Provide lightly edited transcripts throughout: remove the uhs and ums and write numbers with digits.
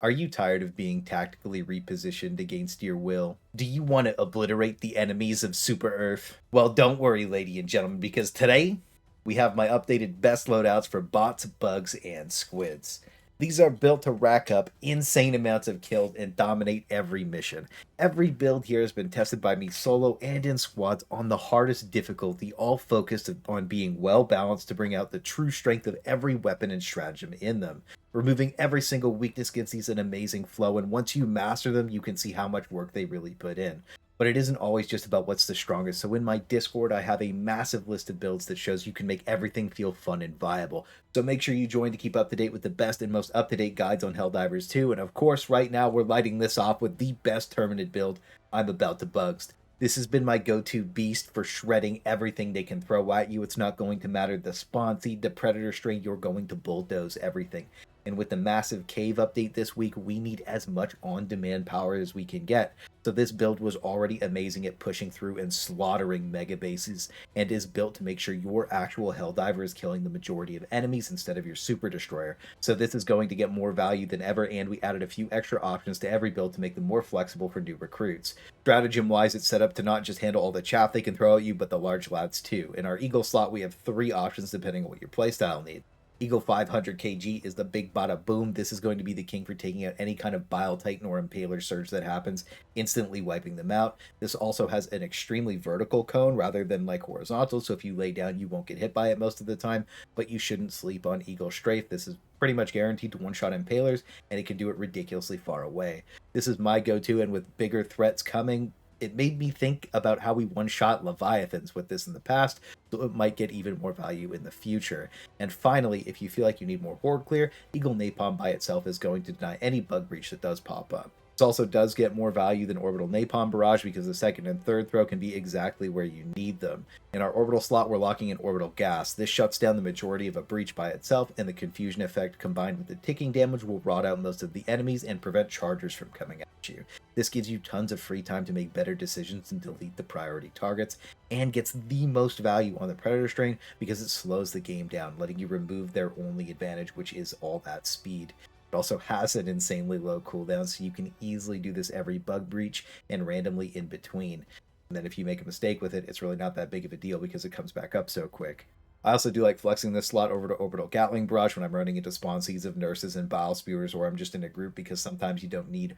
Are you tired of being tactically repositioned against your will? Do you want to obliterate the enemies of Super Earth? Well, don't worry, ladies and gentlemen, because today we have my updated best loadouts for bots, bugs, and squids. These are built to rack up insane amounts of kills and dominate every mission. Every build here has been tested by me solo and in squads on the hardest difficulty, all focused on being well balanced to bring out the true strength of every weapon and stratagem in them. Removing every single weakness gives these an amazing flow, and once you master them, you can see how much work they really put in. But it isn't always just about what's the strongest, so in my Discord, I have a massive list of builds that shows you can make everything feel fun and viable. So make sure you join to keep up to date with the best and most up-to-date guides on Helldivers 2, and of course, right now, we're lighting this off with the best Terminid build I'm about to bugst. This has been my go-to beast for shredding everything they can throw at you. It's not going to matter the spawn seed, the predator strain, you're going to bulldoze everything. And with the massive cave update this week, we need as much on-demand power as we can get. So this build was already amazing at pushing through and slaughtering mega bases, and is built to make sure your actual Helldiver is killing the majority of enemies instead of your Super Destroyer. So this is going to get more value than ever, and we added a few extra options to every build to make them more flexible for new recruits. Stratagem-wise, it's set up to not just handle all the chaff they can throw at you, but the large lads too. In our Eagle slot, we have 3 options depending on what your playstyle needs. Eagle 500 kg is the big bada boom. This is going to be the king for taking out any kind of Bile Titan or Impaler surge that happens, instantly wiping them out. This also has an extremely vertical cone rather than like horizontal, so if you lay down, you won't get hit by it most of the time, but you shouldn't sleep on Eagle Strafe. This is pretty much guaranteed to one-shot Impalers, and it can do it ridiculously far away. This is my go-to, and with bigger threats coming, it made me think about how we one-shot Leviathans with this in the past, so it might get even more value in the future. And finally, if you feel like you need more horde clear, Eagle Napalm by itself is going to deny any bug breach that does pop up. This also does get more value than Orbital Napalm Barrage because the second and third throw can be exactly where you need them. In our Orbital slot, we're locking in Orbital Gas. This shuts down the majority of a breach by itself, and the confusion effect combined with the ticking damage will rot out most of the enemies and prevent chargers from coming at you. This gives you tons of free time to make better decisions and delete the priority targets, and gets the most value on the Predator strain because it slows the game down, letting you remove their only advantage, which is all that speed. It also has an insanely low cooldown, so you can easily do this every bug breach and randomly in between. And then if you make a mistake with it, it's really not that big of a deal because it comes back up so quick. I also do like flexing this slot over to Orbital Gatling Barrage when I'm running into spawn seeds of nurses and bile spewers, or I'm just in a group, because sometimes you don't need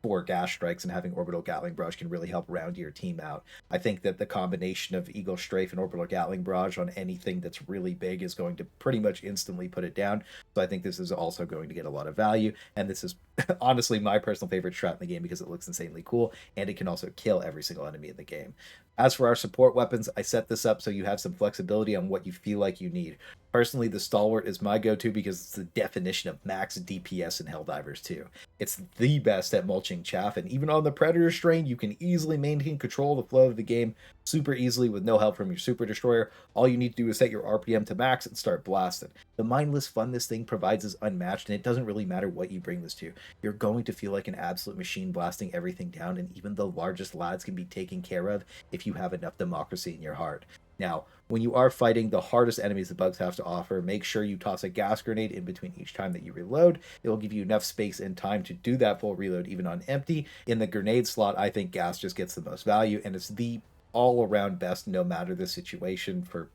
4 gas strikes, and having Orbital Gatling Barrage can really help round your team out. I think that the combination of Eagle Strafe and Orbital Gatling Barrage on anything that's really big is going to pretty much instantly put it down. So I think this is also going to get a lot of value, and this is honestly my personal favorite strat in the game because it looks insanely cool, and it can also kill every single enemy in the game. As for our support weapons, I set this up so you have some flexibility on what you feel like you need. Personally, the Stalwart is my go-to because it's the definition of max DPS in Helldivers 2. It's the best at mulching chaff, and even on the Predator strain, you can easily maintain control of the flow of the game super easily with no help from your Super Destroyer. All you need to do is set your RPM to max and start blasting. The mindless fun this thing provides is unmatched, and it doesn't really matter what you bring this to. You're going to feel like an absolute machine blasting everything down, and even the largest lads can be taken care of if you have enough democracy in your heart. Now, when you are fighting the hardest enemies the bugs have to offer, make sure you toss a gas grenade in between each time that you reload. It will give you enough space and time to do that full reload even on empty. In the grenade slot, I think gas just gets the most value, and it's the all-around best no matter the situation for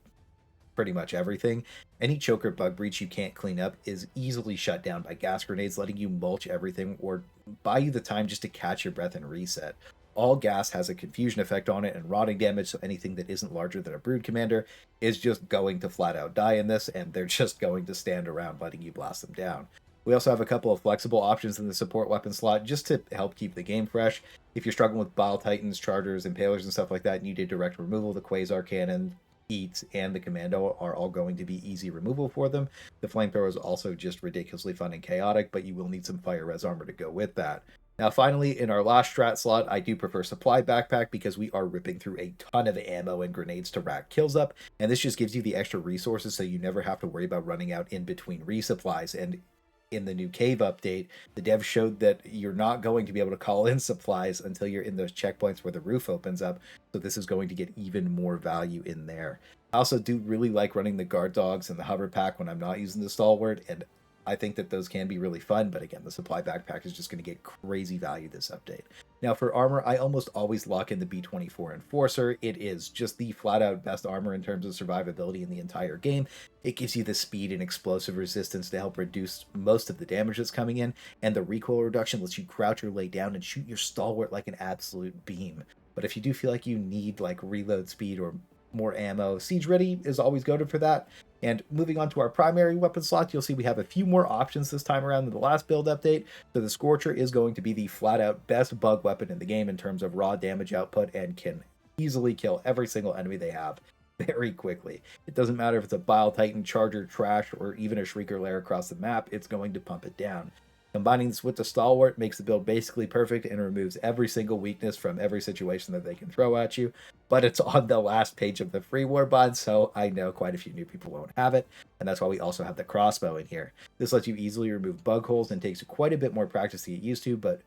pretty much everything. Any choker bug breach you can't clean up is easily shut down by gas grenades, letting you mulch everything or buy you the time just to catch your breath and reset. All gas has a confusion effect on it and rotting damage, so anything that isn't larger than a Brood Commander is just going to flat out die in this, and they're just going to stand around letting you blast them down. We also have a couple of flexible options in the support weapon slot just to help keep the game fresh. If you're struggling with Bile Titans, Chargers, Impalers, and stuff like that, and you need direct removal, the Quasar Cannon, Heat, and the Commando are all going to be easy removal for them. The Flamethrower is also just ridiculously fun and chaotic, but you will need some Fire Res armor to go with that. Now, finally, in our last strat slot, I do prefer Supply Backpack because we are ripping through a ton of ammo and grenades to rack kills up, and this just gives you the extra resources so you never have to worry about running out in between resupplies. And in the new cave update, the devs showed that you're not going to be able to call in supplies until you're in those checkpoints where the roof opens up, so this is going to get even more value in there. I also do really like running the guard dogs and the hover pack when I'm not using the stalwart, and I think that those can be really fun, but again, the supply backpack is just going to get crazy value this update. Now for armor, I almost always lock in the B24 Enforcer. It is just the flat out best armor in terms of survivability in the entire game. It gives you the speed and explosive resistance to help reduce most of the damage that's coming in, and the recoil reduction lets you crouch or lay down and shoot your stalwart like an absolute beam. But if you do feel like you need like reload speed or more ammo, Siege Ready is always goated for that. And moving on to our primary weapon slot, you'll see we have a few more options this time around than the last build update. So the Scorcher is going to be the flat out best bug weapon in the game in terms of raw damage output and can easily kill every single enemy they have very quickly. It doesn't matter if it's a Bile Titan, Charger, Trash, or even a Shrieker lair across the map, it's going to pump it down. Combining this with the Stalwart makes the build basically perfect and removes every single weakness from every situation that they can throw at you. But it's on the last page of the free warbond, so I know quite a few new people won't have it, and that's why we also have the crossbow in here. This lets you easily remove bug holes and takes quite a bit more practice to get used to, but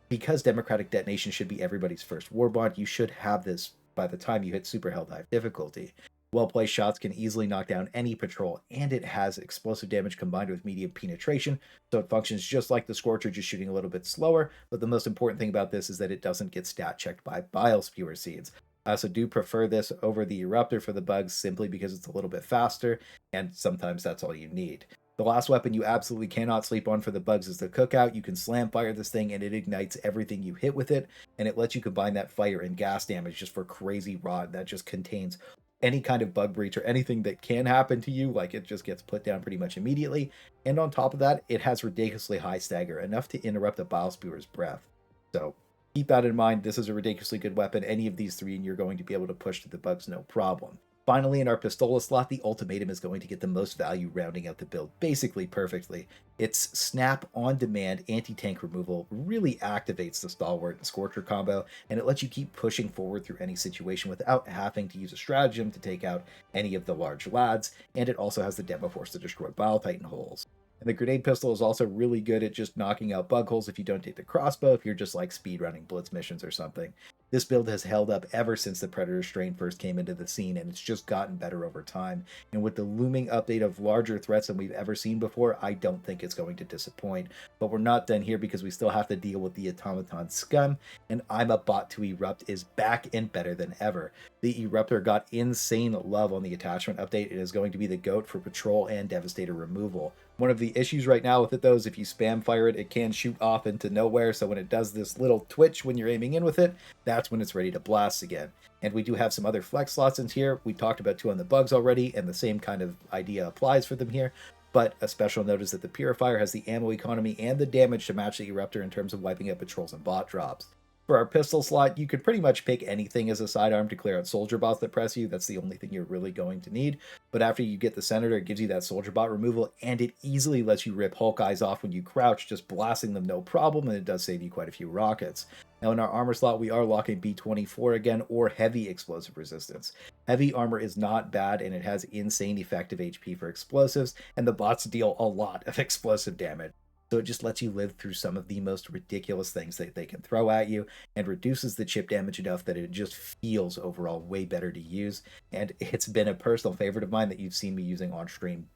because Democratic Detonation should be everybody's first warbond, you should have this by the time you hit Super Helldive difficulty. Well-placed shots can easily knock down any patrol, and it has explosive damage combined with medium penetration, so it functions just like the Scorcher, just shooting a little bit slower, but the most important thing about this is that it doesn't get stat checked by Bile Spewer Seeds. I also do prefer this over the Eruptor for the bugs simply because it's a little bit faster, and sometimes that's all you need. The last weapon you absolutely cannot sleep on for the bugs is the Cookout. You can slam fire this thing and it ignites everything you hit with it, and it lets you combine that fire and gas damage just for crazy rod that just contains any kind of bug breach or anything that can happen to you. Like, it just gets put down pretty much immediately. And on top of that, it has ridiculously high stagger, enough to interrupt a Bile Spewer's breath. So keep that in mind. This is a ridiculously good weapon. Any of these three and you're going to be able to push to the bugs no problem. Finally, in our Pistola slot, the Ultimatum is going to get the most value, rounding out the build basically perfectly. Its snap on demand anti-tank removal really activates the Stalwart and Scorcher combo, and it lets you keep pushing forward through any situation without having to use a stratagem to take out any of the large lads, and it also has the demo force to destroy Bile Titan holes. And the Grenade Pistol is also really good at just knocking out bug holes if you don't take the crossbow, if you're just like speedrunning blitz missions or something. This build has held up ever since the Predator strain first came into the scene, and it's just gotten better over time. And with the looming update of larger threats than we've ever seen before, I don't think it's going to disappoint. But we're not done here because we still have to deal with the Automaton scum, and I'm a Bot to Erupt is back and better than ever. The Eruptor got insane love on the attachment update. It is going to be the GOAT for patrol and Devastator removal. One of the issues right now with it, though, is if you spam fire it, it can shoot off into nowhere, so when it does this little twitch when you're aiming in with it, that's when it's ready to blast again. And we do have some other flex slots in here. We talked about two on the bugs already, and the same kind of idea applies for them here. But a special note is that the Purifier has the ammo economy and the damage to match the Eruptor in terms of wiping out patrols and bot drops. For our pistol slot, you could pretty much pick anything as a sidearm to clear out soldier bots that press you. That's the only thing you're really going to need. But after you get the Senator, it gives you that soldier bot removal, and it easily lets you rip Hulk eyes off when you crouch, just blasting them no problem, and it does save you quite a few rockets. Now in our armor slot, we are locking B24 again, or heavy explosive resistance. Heavy armor is not bad, and it has insane effective HP for explosives, and the bots deal a lot of explosive damage. So it just lets you live through some of the most ridiculous things that they can throw at you, and reduces the chip damage enough that it just feels overall way better to use. And it's been a personal favorite of mine that you've seen me using on stream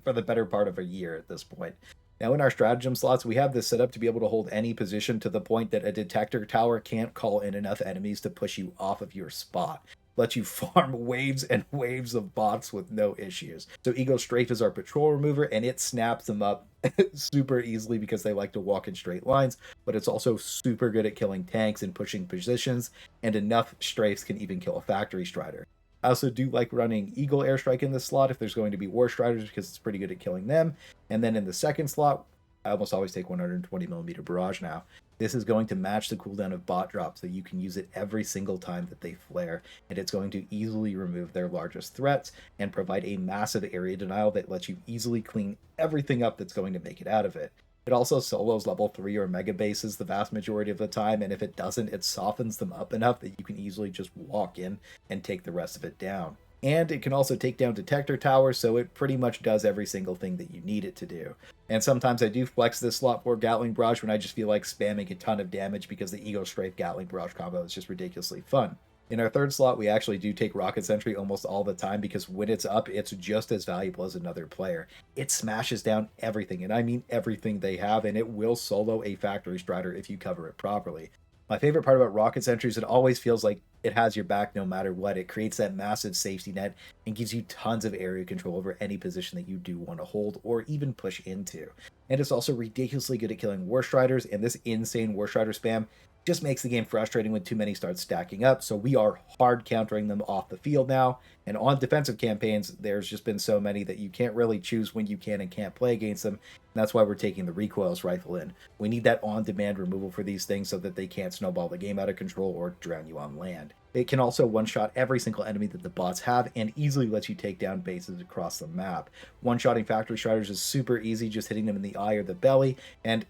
for the better part of a year at this point. Now in our stratagem slots, we have this set up to be able to hold any position to the point that a detector tower can't call in enough enemies to push you off of your spot. Lets you farm waves and waves of bots with no issues. So Ego Strafe is our patrol remover, and it snaps them up super easily because they like to walk in straight lines, but it's also super good at killing tanks and pushing positions, and enough strafes can even kill a factory strider. I also do like running Eagle Airstrike in this slot if there's going to be War Striders, because it's pretty good at killing them. And then in the second slot, I almost always take 120mm barrage now. This is going to match the cooldown of bot drops, so you can use it every single time that they flare, and it's going to easily remove their largest threats and provide a massive area denial that lets you easily clean everything up that's going to make it out of it. It also solos level 3 or mega bases the vast majority of the time, and if it doesn't, it softens them up enough that you can easily just walk in and take the rest of it down. And it can also take down detector towers, so it pretty much does every single thing that you need it to do. And sometimes I do flex this slot for Gatling Barrage when I just feel like spamming a ton of damage, because the Ego Strafe Gatling Barrage combo is just ridiculously fun. In our third slot, we actually do take Rocket Sentry almost all the time because when it's up, it's just as valuable as another player. It smashes down everything, and I mean everything they have, and it will solo a Factory Strider if you cover it properly. My favorite part about Rocket Sentry is it always feels like it has your back no matter what. It creates that massive safety net and gives you tons of area control over any position that you do want to hold or even push into. And it's also ridiculously good at killing War Striders, and this insane War Strider spam just makes the game frustrating when too many start stacking up. So we are hard countering them off the field now. And on defensive campaigns, there's just been so many that you can't really choose when you can and can't play against them. And that's why we're taking the recoils rifle in. We need that on-demand removal for these things so that they can't snowball the game out of control or drown you on land. It can also one-shot every single enemy that the bots have and easily lets you take down bases across the map. One-shotting Factory Striders is super easy, just hitting them in the eye or the belly, and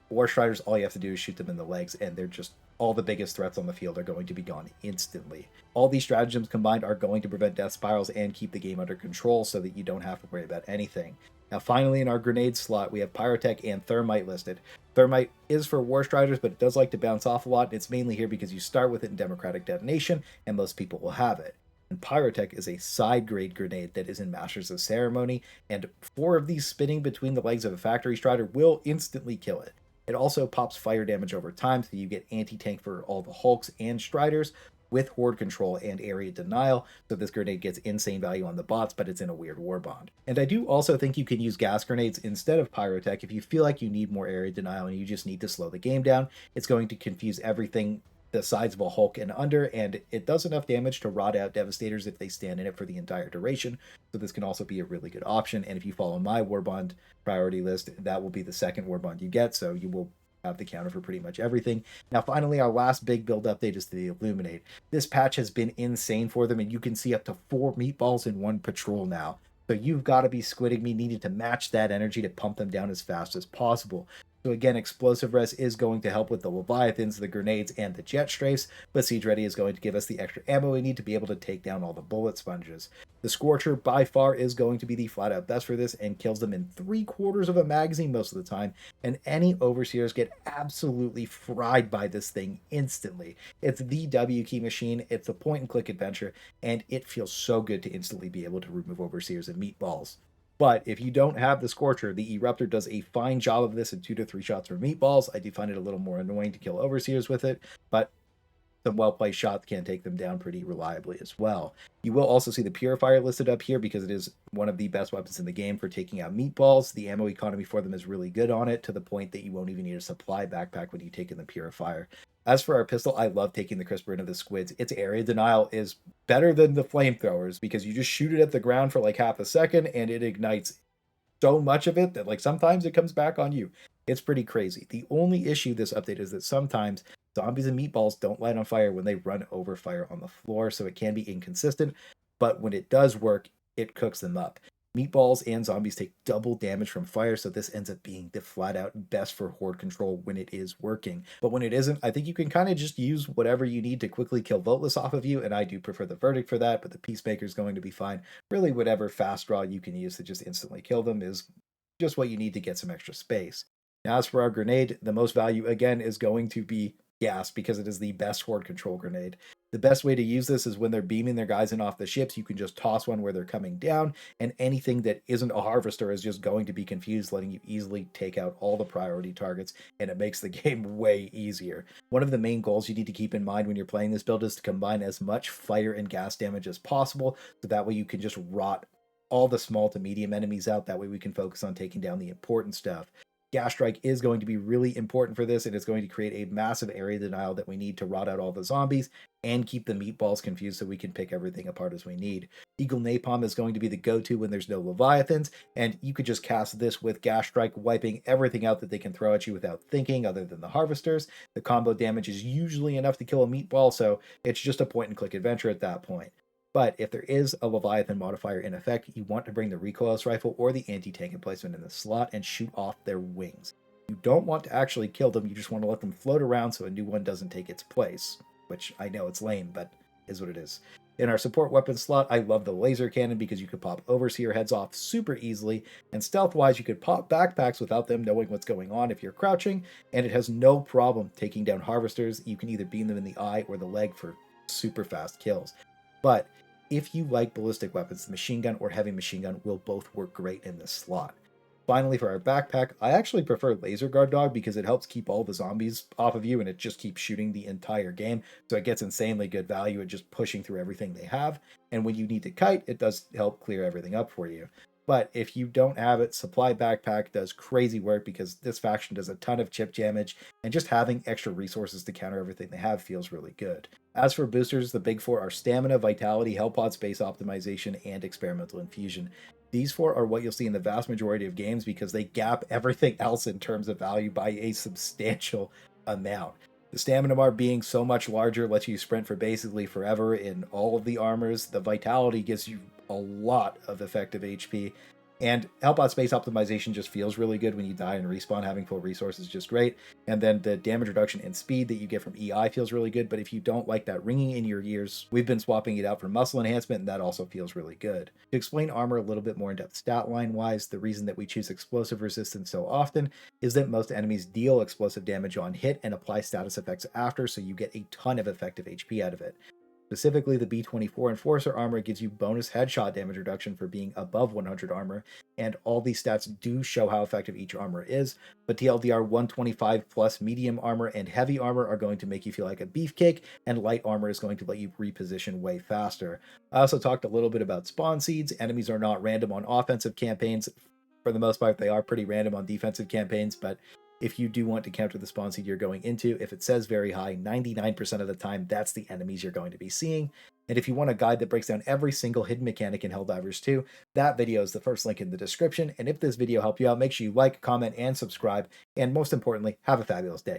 War Striders, all you have to do is shoot them in the legs, and they're just all the biggest threats on the field are going to be gone instantly. All these stratagems combined are going to prevent death spirals and keep the game under control so that you don't have to worry about anything. Now, finally, in our grenade slot, we have Pyrotech and Thermite listed. Thermite is for War Striders, but it does like to bounce off a lot. It's mainly here because you start with it in Democratic Detonation, and most people will have it. And Pyrotech is a side-grade grenade that is in Masters of Ceremony, and 4 of these spinning between the legs of a Factory Strider will instantly kill it. It also pops fire damage over time, so you get anti-tank for all the Hulks and Striders with Horde control and area denial, so this grenade gets insane value on the bots, but it's in a weird warbond. And I do also think you can use gas grenades instead of Pyrotech if you feel like you need more area denial and you just need to slow the game down. It's going to confuse everything the size of a Hulk and under, and it does enough damage to rot out Devastators if they stand in it for the entire duration, so this can also be a really good option. And if you follow my Warbond priority list, that will be the second Warbond you get, so you will have the counter for pretty much everything. Now, finally, our last big build update is to the Illuminate. This patch has been insane for them, and you can see up to 4 meatballs in one patrol now. So you've got to be squidding me, needing to match that energy to pump them down as fast as possible. So again, Explosive Res is going to help with the Leviathans, the grenades, and the jet strafes, but Siege Ready is going to give us the extra ammo we need to be able to take down all the bullet sponges. The Scorcher by far is going to be the flat out best for this and kills them in 3/4 of a magazine most of the time, and any Overseers get absolutely fried by this thing instantly. It's the W key machine, it's a point and click adventure, and it feels so good to instantly be able to remove Overseers and meatballs. But if you don't have the Scorcher, the Eruptor does a fine job of this in 2 to 3 shots for meatballs. I do find it a little more annoying to kill Overseers with it, but some well-placed shots can take them down pretty reliably as well. You will also see the Purifier listed up here because it is one of the best weapons in the game for taking out meatballs. The ammo economy for them is really good on it, to the point that you won't even need a supply backpack when you take in the Purifier. As for our pistol, I love taking the Crisper into the squids. Its area denial is better than the flamethrowers because you just shoot it at the ground for like half a second and it ignites so much of it that like sometimes it comes back on you. It's pretty crazy. The only issue this update is that sometimes zombies and meatballs don't light on fire when they run over fire on the floor, so it can be inconsistent, but when it does work, it cooks them up. Meatballs and zombies take double damage from fire, so this ends up being the flat out best for horde control when it is working. But when it isn't, I think you can kind of just use whatever you need to quickly kill Voteless off of you, and I do prefer the Verdict for that, but the Peacemaker is going to be fine. Really, whatever fast draw you can use to just instantly kill them is just what you need to get some extra space. Now, as for our grenade, the most value, again, is going to be gas because it is the best horde control grenade. The best way to use this is when they're beaming their guys in off the ships, you can just toss one where they're coming down, and anything that isn't a harvester is just going to be confused, letting you easily take out all the priority targets, and it makes the game way easier. One of the main goals you need to keep in mind when you're playing this build is to combine as much fire and gas damage as possible, so that way you can just rot all the small to medium enemies out. That way we can focus on taking down the important stuff. Gas Strike is going to be really important for this, and it's going to create a massive area denial that we need to rot out all the zombies and keep the meatballs confused so we can pick everything apart as we need. Eagle Napalm is going to be the go-to when there's no Leviathans, and you could just cast this with Gas Strike, wiping everything out that they can throw at you without thinking other than the Harvesters. The combo damage is usually enough to kill a meatball, so it's just a point-and-click adventure at that point. But if there is a Leviathan modifier in effect, you want to bring the recoilless rifle or the anti-tank emplacement in the slot and shoot off their wings. You don't want to actually kill them, you just want to let them float around so a new one doesn't take its place. Which, I know it's lame, but is what it is. In our support weapon slot, I love the laser cannon because you could pop Overseer heads off super easily, and stealth-wise you could pop backpacks without them knowing what's going on if you're crouching, and it has no problem taking down Harvesters. You can either beam them in the eye or the leg for super fast kills. But if you like ballistic weapons, the machine gun or heavy machine gun will both work great in this slot. Finally, for our backpack, I actually prefer Laser Guard Dog because it helps keep all the zombies off of you and it just keeps shooting the entire game. So it gets insanely good value at just pushing through everything they have. And when you need to kite, it does help clear everything up for you. But if you don't have it, Supply Backpack does crazy work because this faction does a ton of chip damage, and just having extra resources to counter everything they have feels really good. As for boosters, the big four are Stamina, Vitality, Health Pod, Space Optimization, and Experimental Infusion. These four are what you'll see in the vast majority of games because they gap everything else in terms of value by a substantial amount. The stamina bar being so much larger lets you sprint for basically forever in all of the armors. The vitality gives you a lot of effective HP. And Help Out Space Optimization just feels really good when you die and respawn. Having full resources is just great. And then the damage reduction and speed that you get from EI feels really good. But if you don't like that ringing in your ears, we've been swapping it out for muscle enhancement, and that also feels really good. To explain armor a little bit more in depth stat line wise, the reason that we choose explosive resistance so often is that most enemies deal explosive damage on hit and apply status effects after, so you get a ton of effective HP out of it. Specifically, the B-24 Enforcer armor gives you bonus headshot damage reduction for being above 100 armor, and all these stats do show how effective each armor is, but TLDR 125 plus medium armor and heavy armor are going to make you feel like a beefcake, and light armor is going to let you reposition way faster. I also talked a little bit about spawn seeds. Enemies are not random on offensive campaigns. For the most part, they are pretty random on defensive campaigns, but if you do want to counter the spawn seed you're going into, if it says very high, 99% of the time, that's the enemies you're going to be seeing. And if you want a guide that breaks down every single hidden mechanic in Helldivers 2, that video is the first link in the description. And if this video helped you out, make sure you like, comment, and subscribe. And most importantly, have a fabulous day.